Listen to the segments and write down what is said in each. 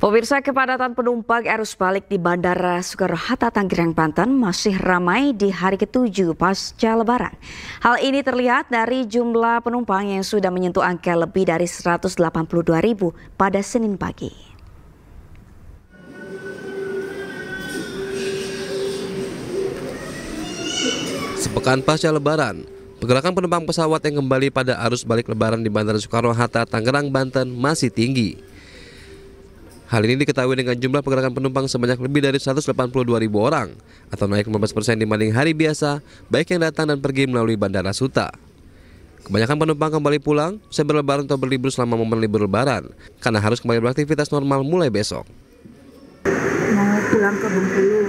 Pemirsa, kepadatan penumpang arus balik di Bandara Soekarno-Hatta, Tangerang, Banten masih ramai di hari ke-7 pasca Lebaran. Hal ini terlihat dari jumlah penumpang yang sudah menyentuh angka lebih dari 182.000 pada Senin pagi. Sepekan pasca Lebaran, pergerakan penumpang pesawat yang kembali pada arus balik Lebaran di Bandara Soekarno-Hatta, Tangerang, Banten masih tinggi. Hal ini diketahui dengan jumlah pergerakan penumpang sebanyak lebih dari 182.000 orang atau naik 15% dibanding hari biasa, baik yang datang dan pergi melalui Bandara Suta. Kebanyakan penumpang kembali pulang usai berlebaran atau berlibur selama momen libur Lebaran karena harus kembali beraktivitas normal mulai besok. Mau pulang ke Bengkulu.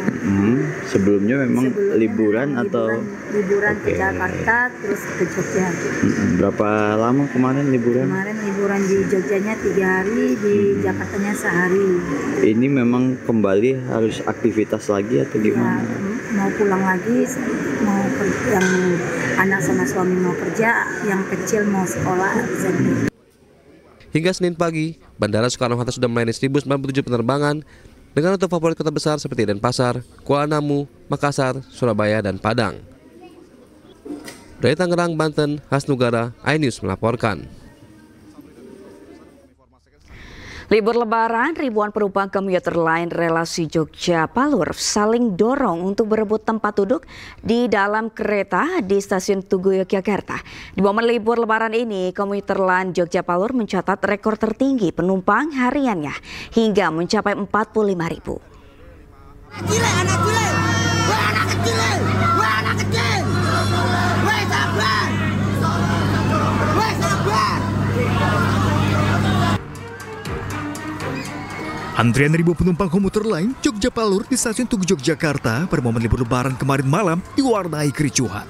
Sebelumnya memang liburan atau liburan ke Jakarta terus ke Jogja. Berapa lama kemarin liburan? Kemarin liburan di Jogjanya 3 hari, di Jakartanya sehari. Ini memang kembali harus aktivitas lagi atau gimana? Ya, mau pulang lagi, yang anak sama suami mau kerja, yang kecil mau sekolah. Hingga Senin pagi, Bandara Soekarno-Hatta sudah melayani 1.097 penerbangan dengan rute favorit kota besar seperti Denpasar, Kuala Namu, Makassar, Surabaya, dan Padang. Dari Tangerang, Banten, Hasnugara, iNews melaporkan. Libur Lebaran, ribuan penumpang komuter lain relasi Jogja-Palur saling dorong untuk berebut tempat duduk di dalam kereta di stasiun Tugu Yogyakarta. Di momen libur Lebaran ini, komuter lain Jogja-Palur mencatat rekor tertinggi penumpang hariannya hingga mencapai 45.000. Antrian ribu penumpang komuter lain Jogja-Palur di stasiun Tugu Yogyakarta pada momen libur Lebaran kemarin malam diwarnai kericuhan.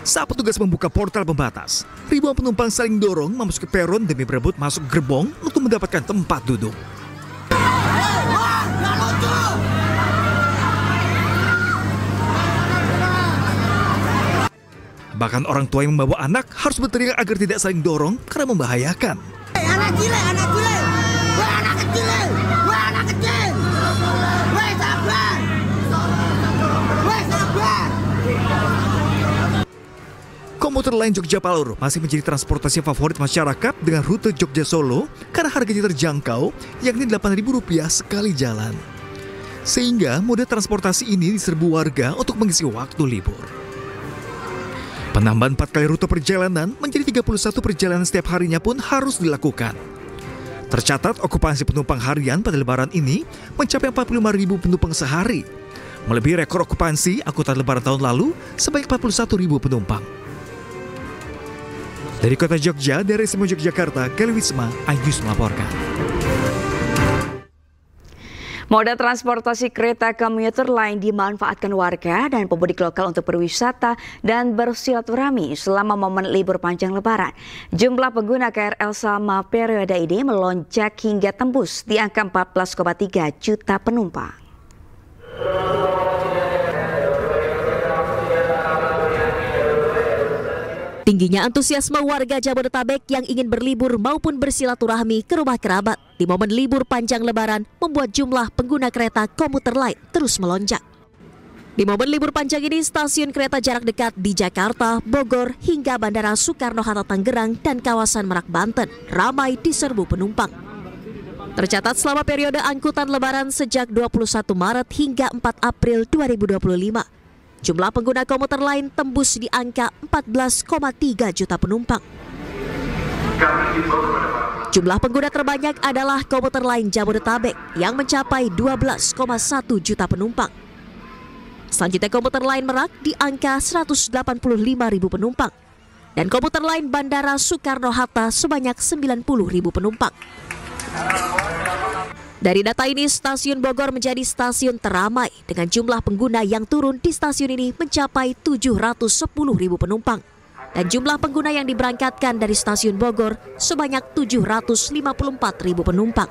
Saat petugas membuka portal pembatas, ribuan penumpang saling dorong memasuki peron demi berebut masuk gerbong untuk mendapatkan tempat duduk. Bahkan orang tua yang membawa anak harus berteriak agar tidak saling dorong karena membahayakan. Anak kecil, anak kecil. Komuter lain Jogja-Palur masih menjadi transportasi favorit masyarakat dengan rute Jogja-Solo karena harganya terjangkau, yakni Rp8.000 sekali jalan. Sehingga moda transportasi ini diserbu warga untuk mengisi waktu libur. Penambahan 4 kali rute perjalanan menjadi 31 perjalanan setiap harinya pun harus dilakukan. Tercatat okupansi penumpang harian pada Lebaran ini mencapai 45.000 penumpang sehari, melebihi rekor okupansi angkutan Lebaran tahun lalu sebanyak 41.000 penumpang. Dari kota Jogja, dari Simo Yogyakarta, Kelly Wisma, iNews melaporkan. Moda transportasi kereta komuter lain dimanfaatkan warga dan pemudik lokal untuk berwisata dan bersilaturahmi selama momen libur panjang Lebaran. Jumlah pengguna KRL selama periode ini melonjak hingga tembus di angka 14,3 juta penumpang. Tingginya antusiasme warga Jabodetabek yang ingin berlibur maupun bersilaturahmi ke rumah kerabat di momen libur panjang Lebaran membuat jumlah pengguna kereta komuter lain terus melonjak. Di momen libur panjang ini, stasiun kereta jarak dekat di Jakarta, Bogor, hingga Bandara Soekarno-Hatta Tangerang dan kawasan Merak, Banten ramai diserbu penumpang. Tercatat selama periode angkutan Lebaran sejak 21 Maret hingga 4 April 2025. Jumlah pengguna komuter lain tembus di angka 14,3 juta penumpang. Jumlah pengguna terbanyak adalah komuter lain Jabodetabek yang mencapai 12,1 juta penumpang. Selanjutnya komuter lain Merak di angka 185.000 penumpang. Dan komuter lain Bandara Soekarno-Hatta sebanyak 90.000 penumpang. Dari data ini, stasiun Bogor menjadi stasiun teramai dengan jumlah pengguna yang turun di stasiun ini mencapai 710.000 penumpang. Dan jumlah pengguna yang diberangkatkan dari stasiun Bogor sebanyak 754.000 penumpang.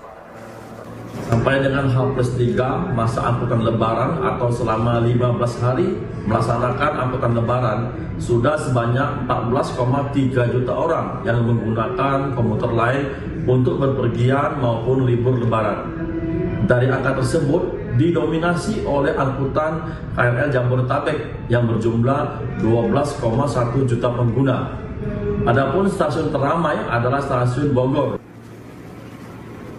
Sampai dengan H+3 masa angkutan Lebaran atau selama 15 hari melaksanakan angkutan Lebaran, sudah sebanyak 14,3 juta orang yang menggunakan komuter lain untuk berpergian maupun libur lebaran. Dari angka tersebut didominasi oleh angkutan KRL Jabodetabek yang berjumlah 12,1 juta pengguna. Adapun stasiun teramai adalah stasiun Bogor.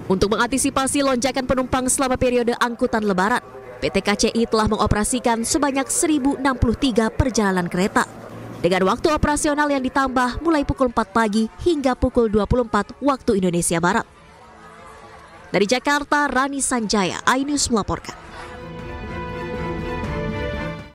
Untuk mengantisipasi lonjakan penumpang selama periode angkutan lebaran, PT KCI telah mengoperasikan sebanyak 1.063 perjalanan kereta dengan waktu operasional yang ditambah mulai pukul 4 pagi hingga pukul 24 waktu Indonesia Barat. Dari Jakarta, Rani Sanjaya, iNews melaporkan.